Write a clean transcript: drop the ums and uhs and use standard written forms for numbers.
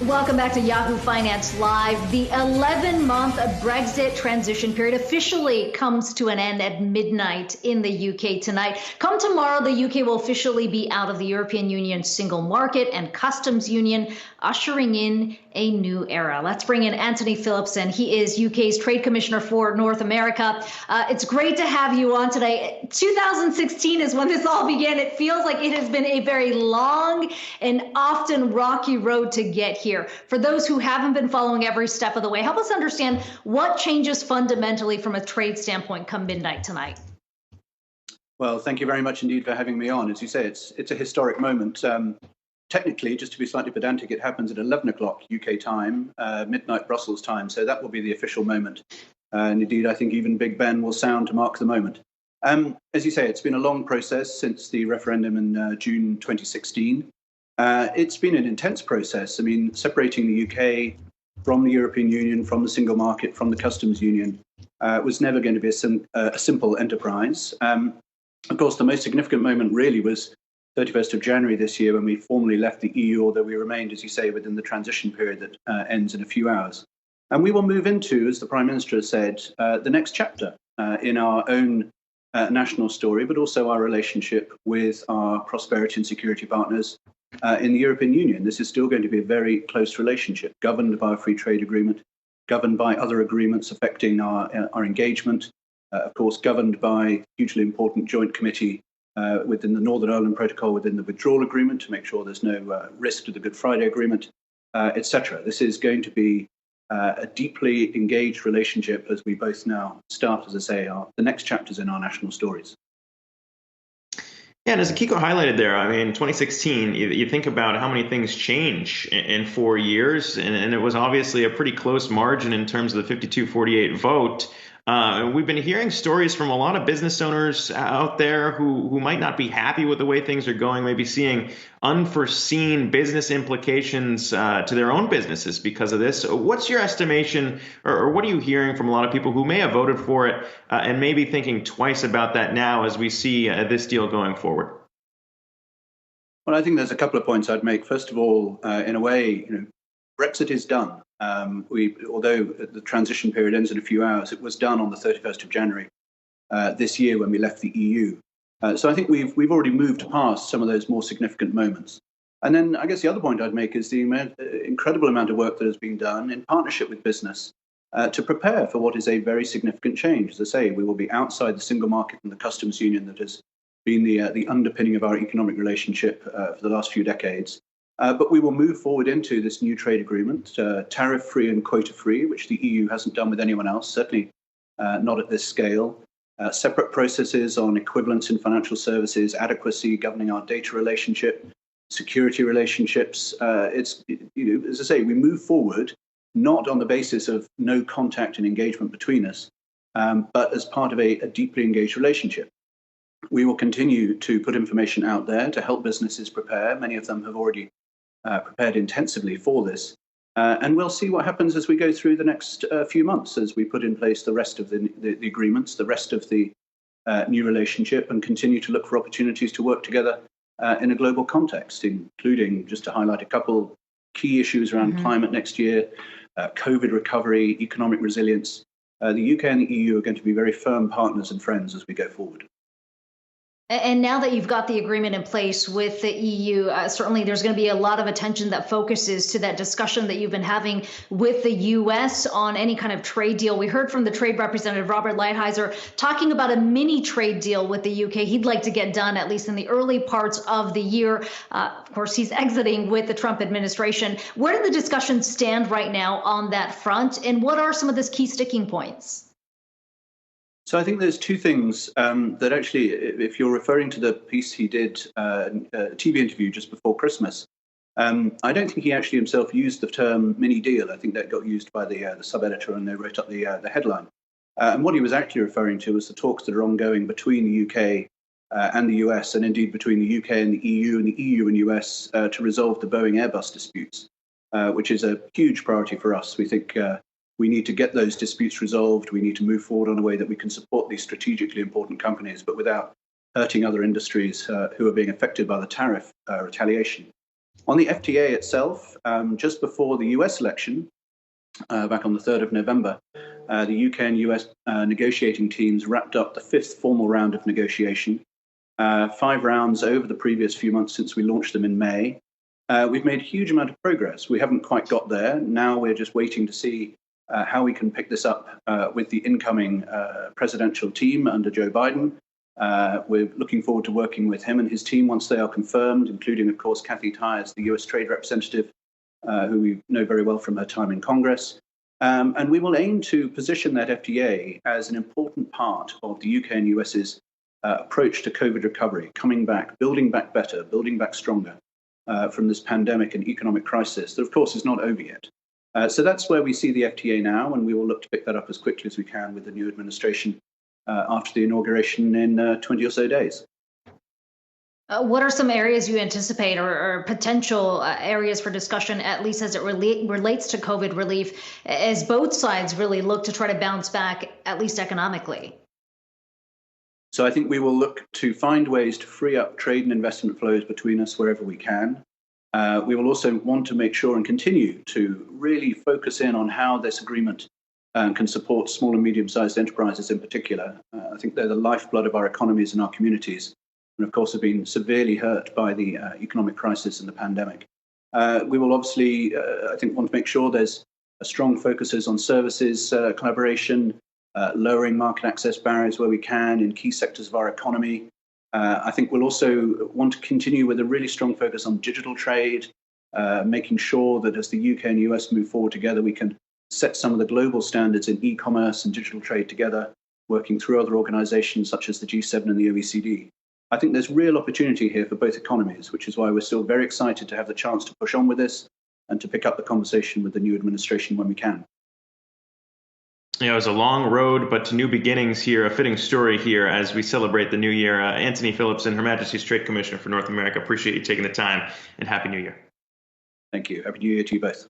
Welcome back to Yahoo Finance Live. The 11-month Brexit transition period officially comes to an end at midnight in the UK tonight. Come tomorrow, the UK will officially be out of the European Union single market and customs union, ushering in a new era. Let's bring in Antony Phillipson. He is UK's Trade Commissioner for North America. It's great to have you on today. 2016 is when this all began. It feels like it has been a very long and often rocky road to get here. For those who haven't been following every step of the way, help us understand what changes fundamentally from a trade standpoint come midnight tonight. Well, thank you very much indeed for having me on. As you say, it's a historic moment. Technically, just to be slightly pedantic, it happens at 11 o'clock UK time, midnight Brussels time. So that will be the official moment. And indeed, I think even Big Ben will sound to mark the moment. As you say, it's been a long process since the referendum in June 2016. It's been an intense process. I mean, separating the UK from the European Union, from the single market, from the customs union was never going to be a simple enterprise. Of course, the most significant moment really was 31st of January this year when we formally left the EU, although we remained, as you say, within the transition period that ends in a few hours. And we will move into, as the Prime Minister has said, the next chapter in our own national story, but also our relationship with our prosperity and security partners in the European Union. This is still going to be a very close relationship, governed by a free trade agreement, governed by other agreements affecting our engagement, of course, governed by hugely important joint committee within the Northern Ireland Protocol, within the withdrawal agreement to make sure there's no risk to the Good Friday Agreement, etc. This is going to be a deeply engaged relationship as we both now start, as I say, the next chapters in our national stories. Yeah, and as Kiko highlighted there, I mean, 2016, you think about how many things change in 4 years, and it was obviously a pretty close margin in terms of the 52-48 vote. We've been hearing stories from a lot of business owners out there who might not be happy with the way things are going, maybe seeing unforeseen business implications to their own businesses because of this. What's your estimation, or what are you hearing from a lot of people who may have voted for it and maybe thinking twice about that now as we see this deal going forward? Well, I think there's a couple of points I'd make. First of all, in a way, Brexit is done. Although the transition period ends in a few hours, it was done on the 31st of January this year when we left the EU. So I think we've already moved past some of those more significant moments. And then I guess the other point I'd make is the incredible amount of work that has been done in partnership with business to prepare for what is a very significant change. As I say, we will be outside the single market and the customs union that has been the underpinning of our economic relationship for the last few decades. But we will move forward into this new trade agreement, tariff-free and quota-free, which the EU hasn't done with anyone else, certainly not at this scale. Separate processes on equivalence in financial services, adequacy, governing our data relationship, security relationships. As I say, we move forward not on the basis of no contact and engagement between us, but as part of a deeply engaged relationship. We will continue to put information out there to help businesses prepare. Many of them have already prepared intensively for this. And we'll see what happens as we go through the next few months as we put in place the rest of the agreements, the rest of the new relationship, and continue to look for opportunities to work together in a global context, including, just to highlight a couple, key issues around climate next year, COVID recovery, economic resilience. The UK and the EU are going to be very firm partners and friends as we go forward. And now that you've got the agreement in place with the EU, certainly there's going to be a lot of attention that focuses to that discussion that you've been having with the U.S. on any kind of trade deal. We heard from the trade representative, Robert Lighthizer, talking about a mini trade deal with the UK he'd like to get done, at least in the early parts of the year. Of course, he's exiting with the Trump administration. Where do the discussions stand right now on that front? And what are some of the key sticking points? So I think there's two things that actually, if you're referring to the piece he did, a TV interview just before Christmas, I don't think he actually himself used the term mini deal. I think that got used by the sub-editor and they wrote up the headline. And what he was actually referring to was the talks that are ongoing between the UK and the US, and indeed between the UK and the EU and US to resolve the Boeing Airbus disputes, which is a huge priority for us. We think we need to get those disputes resolved. We need to move forward on a way that we can support these strategically important companies, but without hurting other industries who are being affected by the tariff retaliation. On the FTA itself, just before the US election, back on the 3rd of November, the UK and US negotiating teams wrapped up the 5th formal round of negotiation. 5 rounds over the previous few months since we launched them in May. We've made a huge amount of progress. We haven't quite got there. Now we're just waiting to see how we can pick this up with the incoming presidential team under Joe Biden. We're looking forward to working with him and his team once they are confirmed, including, of course, Kathy Tyers, the US Trade Representative, who we know very well from her time in Congress. And we will aim to position that FTA as an important part of the UK and US's approach to COVID recovery, coming back, building back better, building back stronger from this pandemic and economic crisis that, of course, is not over yet. So that's where we see the FTA now, and we will look to pick that up as quickly as we can with the new administration after the inauguration in 20 or so days. What are some areas you anticipate or potential areas for discussion, at least as it relates to COVID relief, as both sides really look to try to bounce back, at least economically? So I think we will look to find ways to free up trade and investment flows between us wherever we can. We will also want to make sure and continue to really focus in on how this agreement can support small and medium-sized enterprises in particular. I think they're the lifeblood of our economies and our communities, and of course have been severely hurt by the economic crisis and the pandemic. We will obviously, I think, want to make sure there's a strong focus on services collaboration, lowering market access barriers where we can in key sectors of our economy. I think we'll also want to continue with a really strong focus on digital trade, making sure that as the UK and US move forward together, we can set some of the global standards in e-commerce and digital trade together, working through other organizations such as the G7 and the OECD. I think there's real opportunity here for both economies, which is why we're still very excited to have the chance to push on with this and to pick up the conversation with the new administration when we can. It was a long road, but to new beginnings here, a fitting story here as we celebrate the new year. Antony Phillipson, Her Majesty's Trade Commissioner for North America, appreciate you taking the time, and Happy New Year. Thank you. Happy New Year to you both.